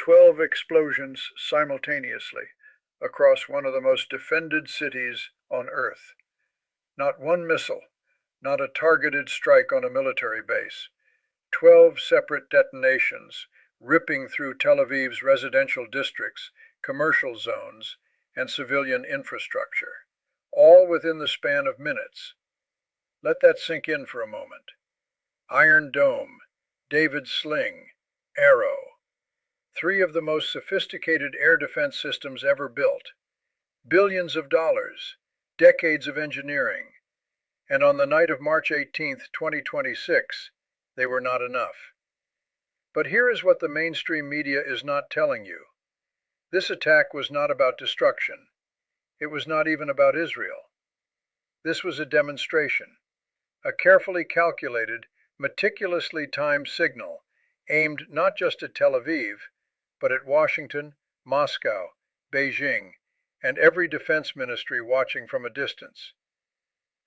12 explosions simultaneously across one of the most defended cities on Earth. Not one missile, not a targeted strike on a military base. 12 separate detonations ripping through Tel Aviv's residential districts, commercial zones, and civilian infrastructure, all within the span of minutes. Let that sink in for a moment. Iron Dome, David's Sling, Arrow. 3 of the most sophisticated air defense systems ever built. Billions of dollars, decades of engineering, and on the night of March 18, 2026, they were not enough. But here is what the mainstream media is not telling you. This attack was not about destruction. It was not even about Israel. This was a demonstration, a carefully calculated, meticulously timed signal aimed not just at Tel Aviv, but at Washington, Moscow, Beijing, and every defense ministry watching from a distance.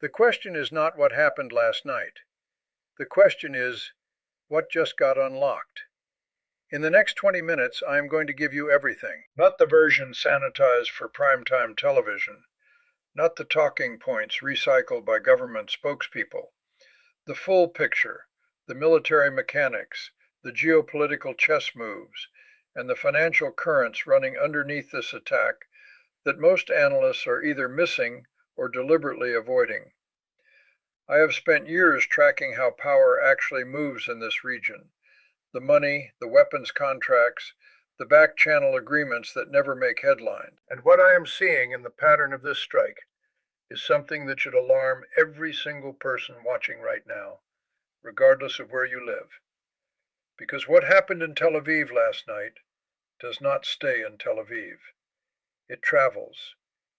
The question is not what happened last night. The question is, what just got unlocked? In the next 20 minutes, I am going to give you everything. Not the version sanitized for primetime television, not the talking points recycled by government spokespeople. The full picture, the military mechanics, the geopolitical chess moves, and the financial currents running underneath this attack that most analysts are either missing or deliberately avoiding. I have spent years tracking how power actually moves in this region. The money, the weapons contracts, the back-channel agreements that never make headlines. And what I am seeing in the pattern of this strike is something that should alarm every single person watching right now, regardless of where you live. Because what happened in Tel Aviv last night does not stay in Tel Aviv. It travels,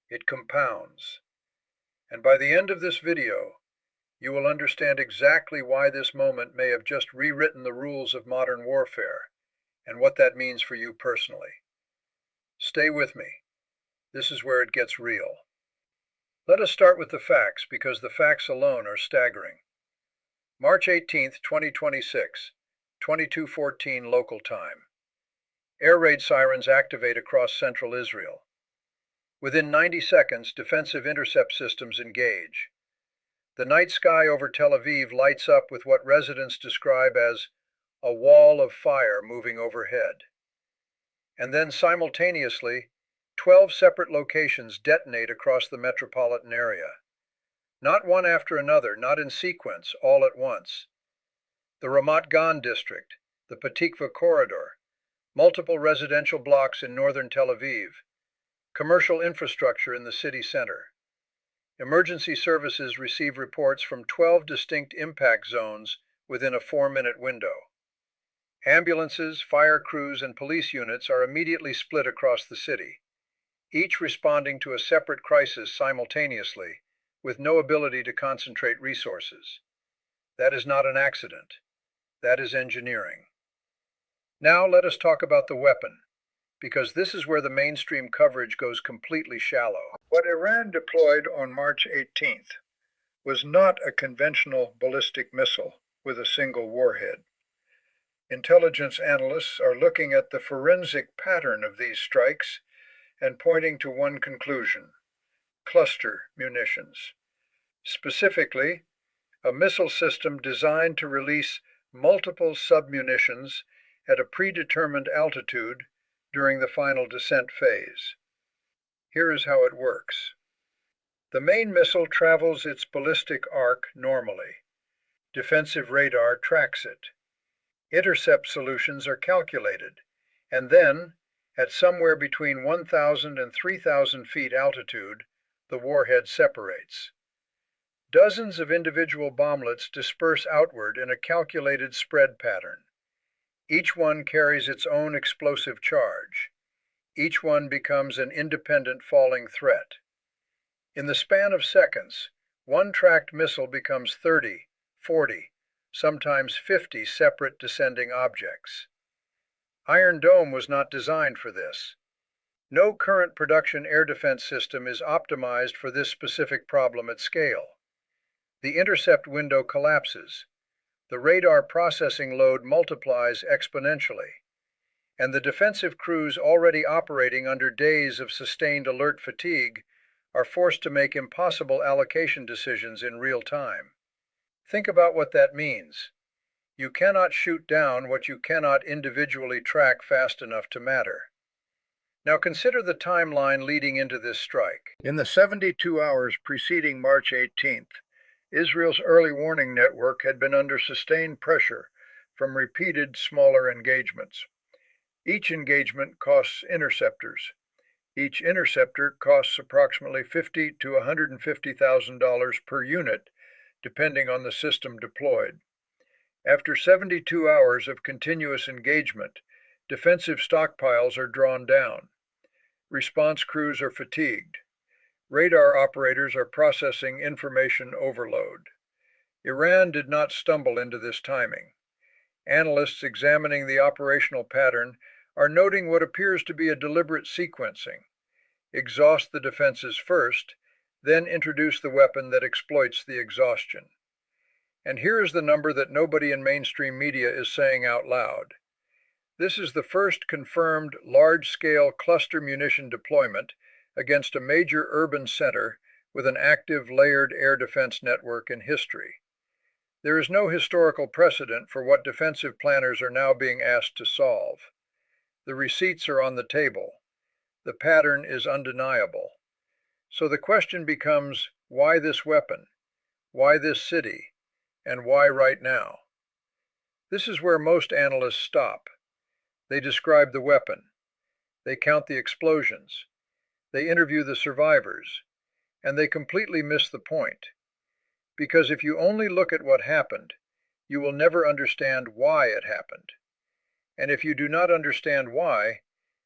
it compounds. And by the end of this video, you will understand exactly why this moment may have just rewritten the rules of modern warfare and what that means for you personally. Stay with me. This is where it gets real. Let us start with the facts because the facts alone are staggering. March 18, 2026, 22:14 local time. Air raid sirens activate across central Israel. Within 90 seconds, defensive intercept systems engage. The night sky over Tel Aviv lights up with what residents describe as a wall of fire moving overhead. And then simultaneously, 12 separate locations detonate across the metropolitan area. Not one after another, not in sequence, all at once. The Ramat Gan district, the Patikva corridor, multiple residential blocks in northern Tel Aviv, commercial infrastructure in the city center. Emergency services receive reports from 12 distinct impact zones within a 4-minute window. Ambulances, fire crews, and police units are immediately split across the city, each responding to a separate crisis simultaneously, with no ability to concentrate resources. That is not an accident. That is engineering. Now let us talk about the weapon, because this is where the mainstream coverage goes completely shallow. What Iran deployed on March 18th was not a conventional ballistic missile with a single warhead. Intelligence analysts are looking at the forensic pattern of these strikes and pointing to one conclusion: cluster munitions. Specifically, a missile system designed to release multiple submunitions at a predetermined altitude during the final descent phase. Here is how it works. The main missile travels its ballistic arc normally. Defensive radar tracks it. Intercept solutions are calculated, and then, at somewhere between 1,000 and 3,000 feet altitude, the warhead separates. Dozens of individual bomblets disperse outward in a calculated spread pattern. Each one carries its own explosive charge. Each one becomes an independent falling threat. In the span of seconds, one tracked missile becomes 30, 40, sometimes 50 separate descending objects. Iron Dome was not designed for this. No current production air defense system is optimized for this specific problem at scale. The intercept window collapses. The radar processing load multiplies exponentially. and the defensive crews already operating under days of sustained alert fatigue are forced to make impossible allocation decisions in real time. Think about what that means. You cannot shoot down what you cannot individually track fast enough to matter. Now consider the timeline leading into this strike. In the 72 hours preceding March 18th, Israel's early warning network had been under sustained pressure from repeated smaller engagements. Each engagement costs interceptors. Each interceptor costs approximately $50,000 to $150,000 per unit, depending on the system deployed. After 72 hours of continuous engagement, defensive stockpiles are drawn down. Response crews are fatigued. Radar operators are processing information overload. Iran did not stumble into this timing. Analysts examining the operational pattern are noting what appears to be a deliberate sequencing. Exhaust the defenses first, then introduce the weapon that exploits the exhaustion. And here is the number that nobody in mainstream media is saying out loud. This is the first confirmed large-scale cluster munition deployment against a major urban center with an active layered air defense network in history. There is no historical precedent for what defensive planners are now being asked to solve. The receipts are on the table. The pattern is undeniable. So the question becomes, why this weapon? Why this city? And why right now? This is where most analysts stop. They describe the weapon. They count the explosions. They interview the survivors. And they completely miss the point. Because if you only look at what happened, you will never understand why it happened. And if you do not understand why,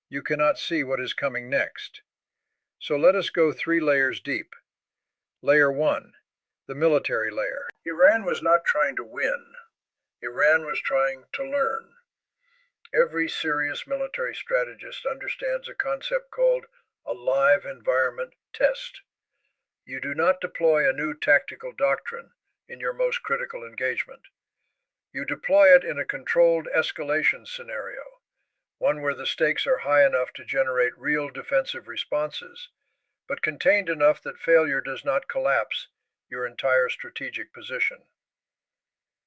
you cannot see what is coming next. So let us go 3 layers deep. Layer 1, the military layer. Iran was not trying to win. Iran was trying to learn. Every serious military strategist understands a concept called a live environment test. You do not deploy a new tactical doctrine in your most critical engagement. You deploy it in a controlled escalation scenario, one where the stakes are high enough to generate real defensive responses, but contained enough that failure does not collapse your entire strategic position.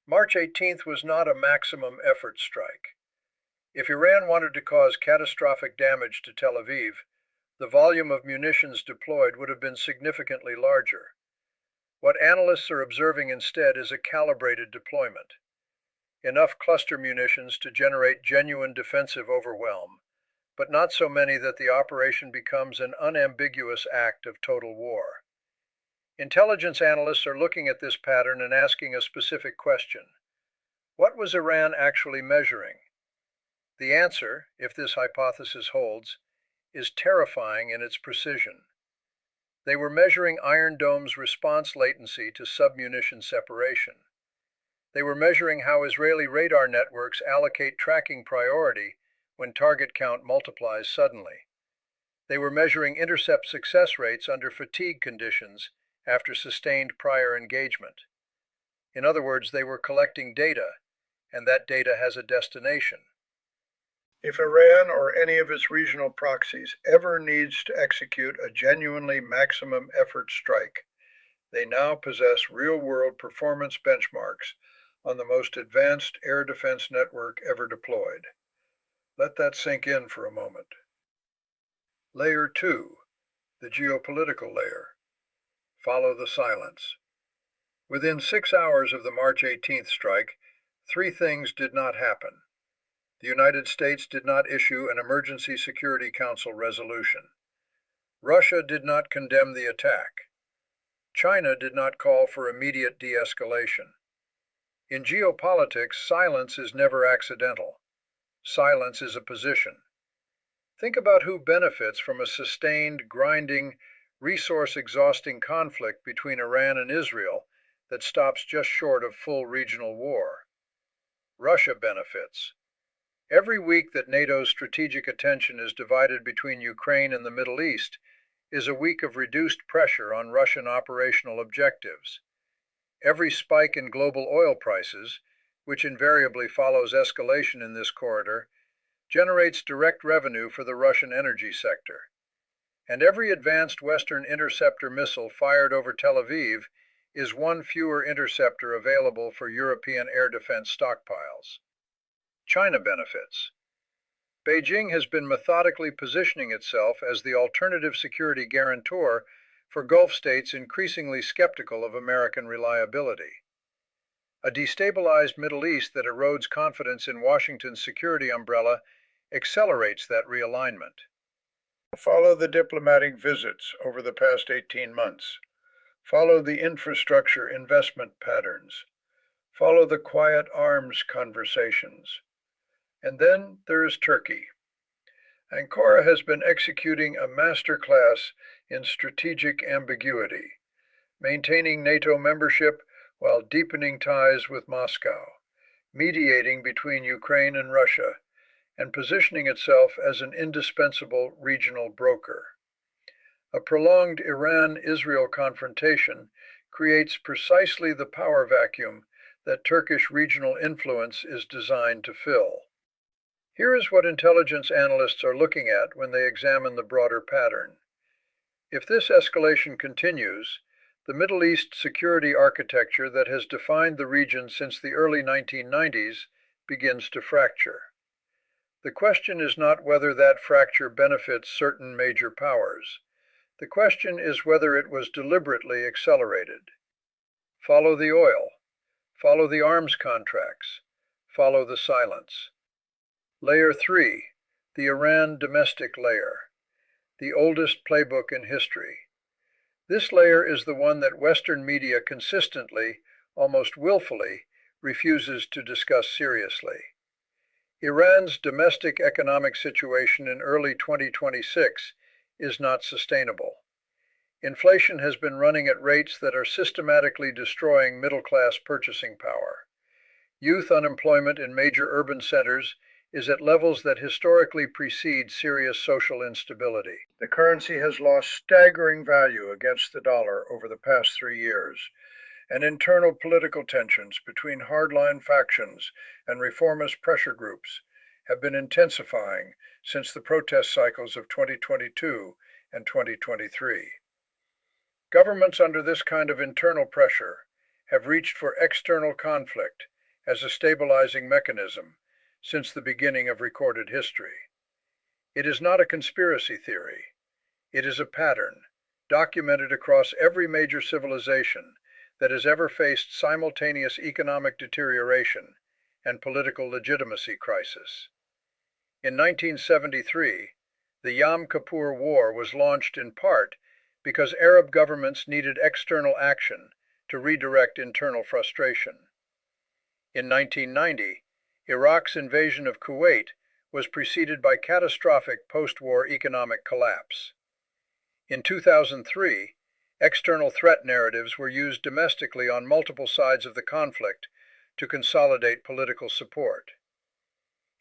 March 18th was not a maximum effort strike. If Iran wanted to cause catastrophic damage to Tel Aviv, the volume of munitions deployed would have been significantly larger. What analysts are observing instead is a calibrated deployment. Enough cluster munitions to generate genuine defensive overwhelm, but not so many that the operation becomes an unambiguous act of total war. Intelligence analysts are looking at this pattern and asking a specific question. What was Iran actually measuring? The answer, if this hypothesis holds, is terrifying in its precision. They were measuring Iron Dome's response latency to submunition separation. They were measuring how Israeli radar networks allocate tracking priority when target count multiplies suddenly. They were measuring intercept success rates under fatigue conditions after sustained prior engagement. In other words, they were collecting data, and that data has a destination. If Iran or any of its regional proxies ever needs to execute a genuinely maximum effort strike, they now possess real-world performance benchmarks on the most advanced air defense network ever deployed. Let that sink in for a moment. Layer 2, the geopolitical layer. Follow the silence. Within 6 hours of the March 18th strike, 3 things did not happen. The United States did not issue an Emergency Security Council resolution. Russia did not condemn the attack. China did not call for immediate de-escalation. In geopolitics, silence is never accidental. Silence is a position. Think about who benefits from a sustained, grinding, resource-exhausting conflict between Iran and Israel that stops just short of full regional war. Russia benefits. Every week that NATO's strategic attention is divided between Ukraine and the Middle East is a week of reduced pressure on Russian operational objectives. Every spike in global oil prices, which invariably follows escalation in this corridor, generates direct revenue for the Russian energy sector. And every advanced Western interceptor missile fired over Tel Aviv is one fewer interceptor available for European air defense stockpiles. China benefits. Beijing has been methodically positioning itself as the alternative security guarantor for Gulf states increasingly skeptical of American reliability. A destabilized Middle East that erodes confidence in Washington's security umbrella accelerates that realignment. Follow the diplomatic visits over the past 18 months. Follow the infrastructure investment patterns. Follow the quiet arms conversations. And then there is Turkey. Ankara has been executing a master class in strategic ambiguity, maintaining NATO membership while deepening ties with Moscow, mediating between Ukraine and Russia, and positioning itself as an indispensable regional broker. A prolonged Iran-Israel confrontation creates precisely the power vacuum that Turkish regional influence is designed to fill. Here is what intelligence analysts are looking at when they examine the broader pattern. If this escalation continues, the Middle East security architecture that has defined the region since the early 1990s begins to fracture. The question is not whether that fracture benefits certain major powers. The question is whether it was deliberately accelerated. Follow the oil. Follow the arms contracts. Follow the silence. Layer 3, the Iran domestic layer, the oldest playbook in history. This layer is the one that Western media consistently, almost willfully, refuses to discuss seriously. Iran's domestic economic situation in early 2026 is not sustainable. Inflation has been running at rates that are systematically destroying middle-class purchasing power. Youth unemployment in major urban centers is at levels that historically precede serious social instability. The currency has lost staggering value against the dollar over the past 3 years, and internal political tensions between hardline factions and reformist pressure groups have been intensifying since the protest cycles of 2022 and 2023. Governments under this kind of internal pressure have reached for external conflict as a stabilizing mechanism since the beginning of recorded history. It is not a conspiracy theory. It is a pattern, documented across every major civilization that has ever faced simultaneous economic deterioration and political legitimacy crisis. In 1973, the Yom Kippur War was launched in part because Arab governments needed external action to redirect internal frustration. In 1990, Iraq's invasion of Kuwait was preceded by catastrophic post-war economic collapse. In 2003, external threat narratives were used domestically on multiple sides of the conflict to consolidate political support.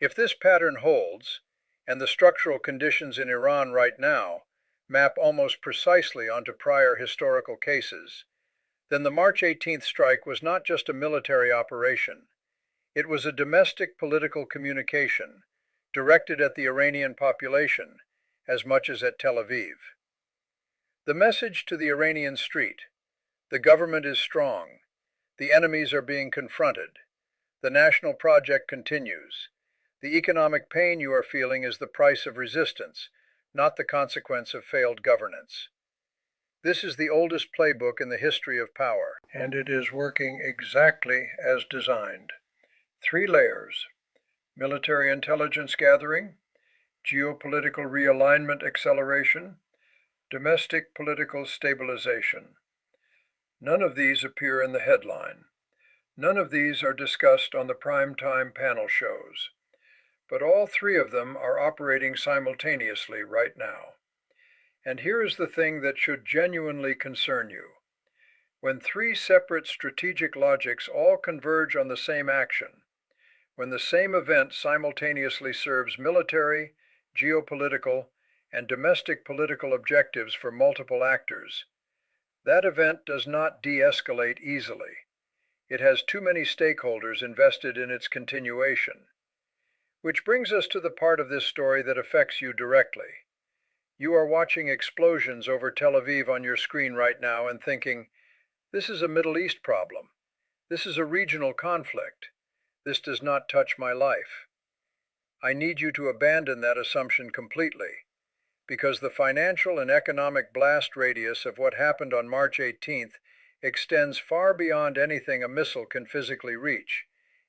If this pattern holds, and the structural conditions in Iran right now map almost precisely onto prior historical cases, then the March 18th strike was not just a military operation. It was a domestic political communication directed at the Iranian population as much as at Tel Aviv. The message to the Iranian street: the government is strong, the enemies are being confronted, the national project continues, the economic pain you are feeling is the price of resistance, not the consequence of failed governance. This is the oldest playbook in the history of power, and it is working exactly as designed. 3 layers: military intelligence gathering, geopolitical realignment acceleration, domestic political stabilization. None of these appear in the headline. None of these are discussed on the primetime panel shows. But all 3 of them are operating simultaneously right now. And here is the thing that should genuinely concern you. When 3 separate strategic logics all converge on the same action, when the same event simultaneously serves military, geopolitical, and domestic political objectives for multiple actors, that event does not de-escalate easily. It has too many stakeholders invested in its continuation. Which brings us to the part of this story that affects you directly. You are watching explosions over Tel Aviv on your screen right now and thinking, this is a Middle East problem. This is a regional conflict. This does not touch my life. I need you to abandon that assumption completely, because the financial and economic blast radius of what happened on March 18th extends far beyond anything a missile can physically reach,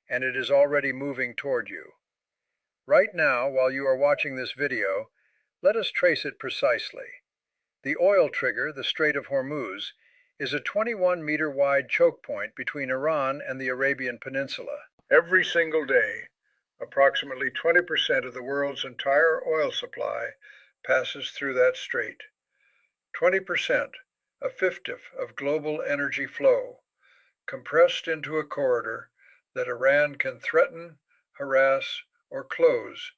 and it is already moving toward you. Right now, while you are watching this video, let us trace it precisely. The oil trigger, the Strait of Hormuz, is a 21-meter-wide choke point between Iran and the Arabian Peninsula. Every single day, approximately 20% of the world's entire oil supply passes through that strait. 20%, a fiftieth of global energy flow, compressed into a corridor that Iran can threaten, harass, or close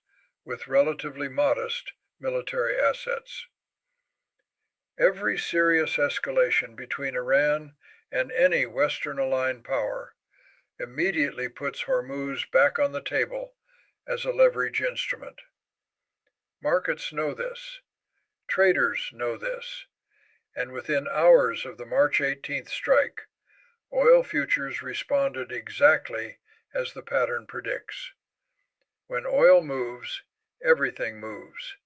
with relatively modest military assets. Every serious escalation between Iran and any Western-aligned power immediately puts Hormuz back on the table as a leverage instrument. Markets know this, traders know this, and within hours of the March 18th strike, oil futures responded exactly as the pattern predicts. When oil moves, everything moves.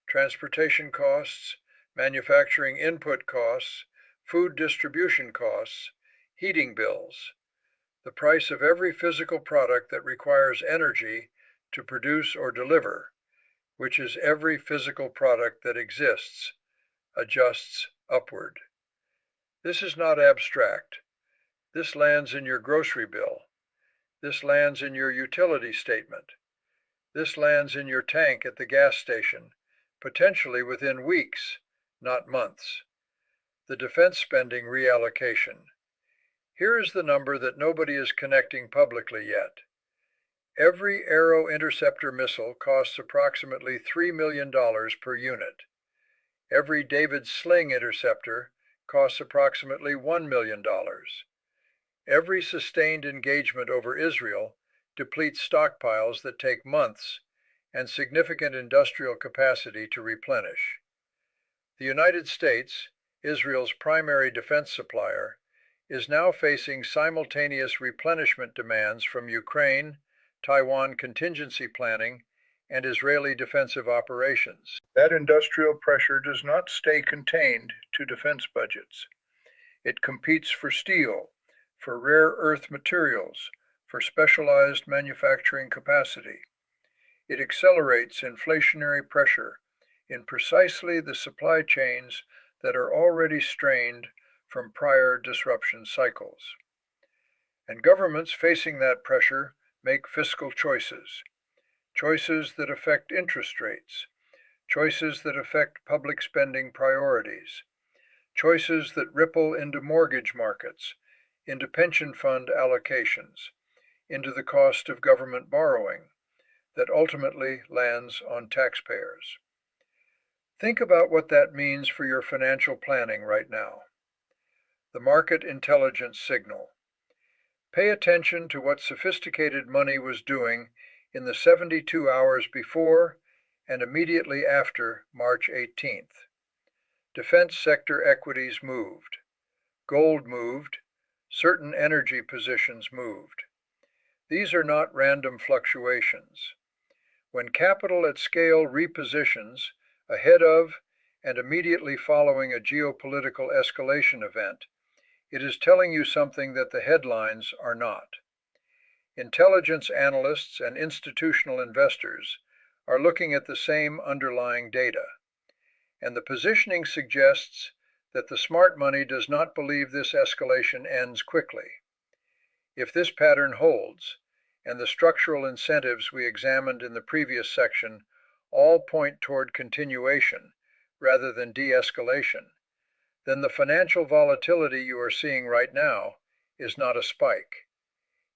Transportation costs, manufacturing input costs, food distribution costs, heating bills. The price of every physical product that requires energy to produce or deliver, which is every physical product that exists, adjusts upward. This is not abstract. This lands in your grocery bill. This lands in your utility statement. This lands in your tank at the gas station, potentially within weeks, not months. The defense spending reallocation. Here is the number that nobody is connecting publicly yet. Every Arrow interceptor missile costs approximately $3 million per unit. Every David Sling interceptor costs approximately $1 million. Every sustained engagement over Israel depletes stockpiles that take months and significant industrial capacity to replenish. The United States, Israel's primary defense supplier, is now facing simultaneous replenishment demands from Ukraine, Taiwan contingency planning, and Israeli defensive operations. That industrial pressure does not stay contained to defense budgets. It competes for steel, for rare earth materials, for specialized manufacturing capacity. It accelerates inflationary pressure in precisely the supply chains that are already strained from prior disruption cycles. And governments facing that pressure make fiscal choices, choices that affect interest rates, choices that affect public spending priorities, choices that ripple into mortgage markets, into pension fund allocations, into the cost of government borrowing that ultimately lands on taxpayers. Think about what that means for your financial planning right now. The market intelligence signal. Pay attention to what sophisticated money was doing in the 72 hours before and immediately after March 18th. Defense sector equities moved. Gold moved. Certain energy positions moved. These are not random fluctuations. When capital at scale repositions ahead of and immediately following a geopolitical escalation event, it is telling you something that the headlines are not. Intelligence analysts and institutional investors are looking at the same underlying data, and the positioning suggests that the smart money does not believe this escalation ends quickly. If this pattern holds, and the structural incentives we examined in the previous section all point toward continuation rather than de-escalation, then the financial volatility you are seeing right now is not a spike.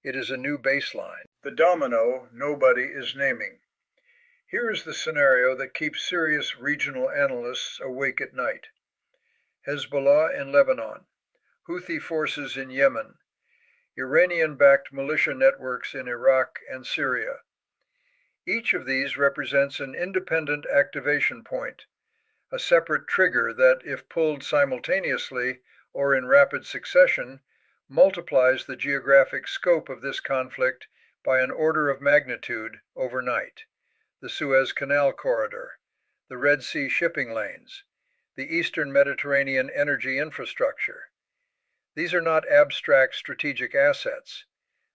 It is a new baseline. The domino nobody is naming. Here is the scenario that keeps serious regional analysts awake at night. Hezbollah in Lebanon, Houthi forces in Yemen, Iranian-backed militia networks in Iraq and Syria. Each of these represents an independent activation point, a separate trigger that, if pulled simultaneously or in rapid succession, multiplies the geographic scope of this conflict by an order of magnitude overnight. The Suez Canal corridor, the Red Sea shipping lanes, the Eastern Mediterranean energy infrastructure. These are not abstract strategic assets.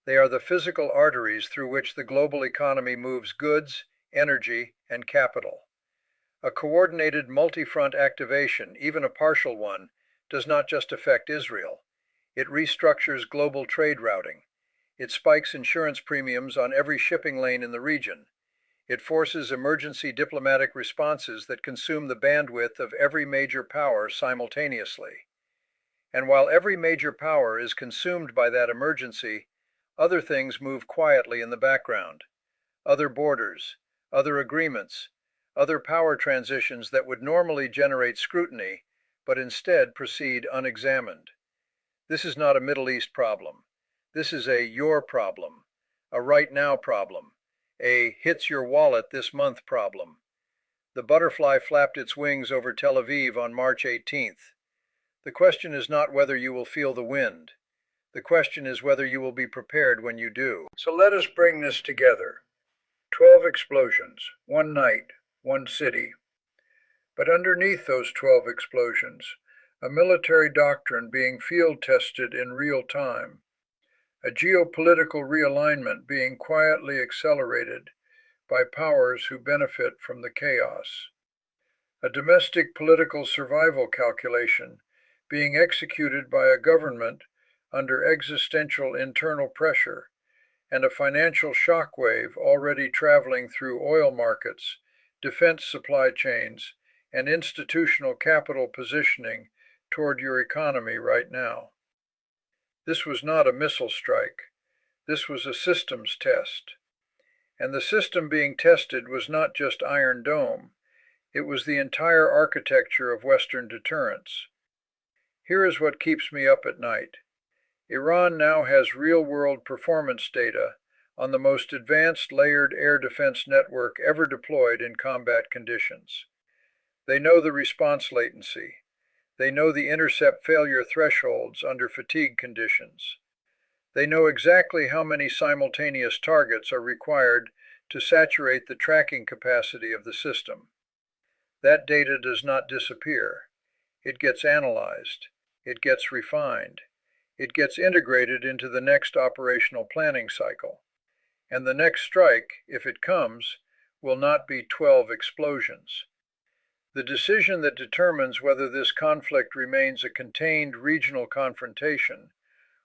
They are the physical arteries through which the global economy moves goods, energy, and capital. A coordinated multi-front activation, even a partial one, does not just affect Israel. It restructures global trade routing. It spikes insurance premiums on every shipping lane in the region. It forces emergency diplomatic responses that consume the bandwidth of every major power simultaneously. And while every major power is consumed by that emergency, other things move quietly in the background. Other borders, other agreements, other power transitions that would normally generate scrutiny, but instead proceed unexamined. This is not a Middle East problem. This is a your problem, a right now problem, a hits your wallet this month problem. The butterfly flapped its wings over Tel Aviv on March 18th. The question is not whether you will feel the wind. The question is whether you will be prepared when you do. So let us bring this together. 12 explosions, one night, one city. But underneath those 12 explosions, a military doctrine being field tested in real time, a geopolitical realignment being quietly accelerated by powers who benefit from the chaos, a domestic political survival calculation being executed by a government under existential internal pressure, and a financial shockwave already traveling through oil markets, defense supply chains, and institutional capital positioning toward your economy right now. This was not a missile strike. This was a systems test. And the system being tested was not just Iron Dome. It was the entire architecture of Western deterrence. Here is what keeps me up at night. Iran now has real-world performance data on the most advanced layered air defense network ever deployed in combat conditions. They know the response latency. They know the intercept failure thresholds under fatigue conditions. They know exactly how many simultaneous targets are required to saturate the tracking capacity of the system. That data does not disappear. It gets analyzed. It gets refined. It gets integrated into the next operational planning cycle. And the next strike, if it comes, will not be 12 explosions. The decision that determines whether this conflict remains a contained regional confrontation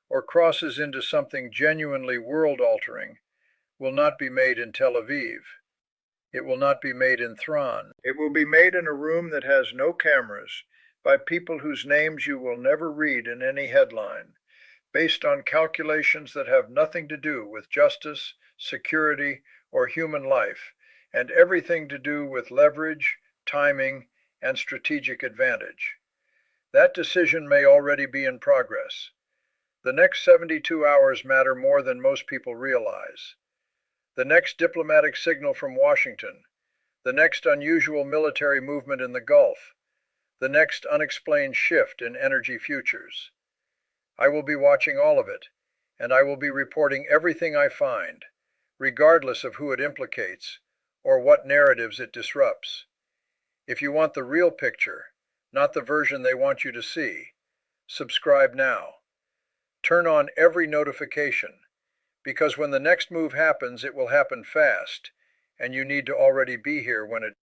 or crosses into something genuinely world-altering will not be made in Tel Aviv. It will not be made in Thran. It will be made in a room that has no cameras by people whose names you will never read in any headline, based on calculations that have nothing to do with justice, security, or human life, and everything to do with leverage, timing, and strategic advantage. That decision may already be in progress. The next 72 hours matter more than most people realize. The next diplomatic signal from Washington, the next unusual military movement in the Gulf, the next unexplained shift in energy futures. I will be watching all of it, and I will be reporting everything I find, regardless of who it implicates or what narratives it disrupts. If you want the real picture, not the version they want you to see, subscribe now. Turn on every notification, because when the next move happens, it will happen fast, and you need to already be here when it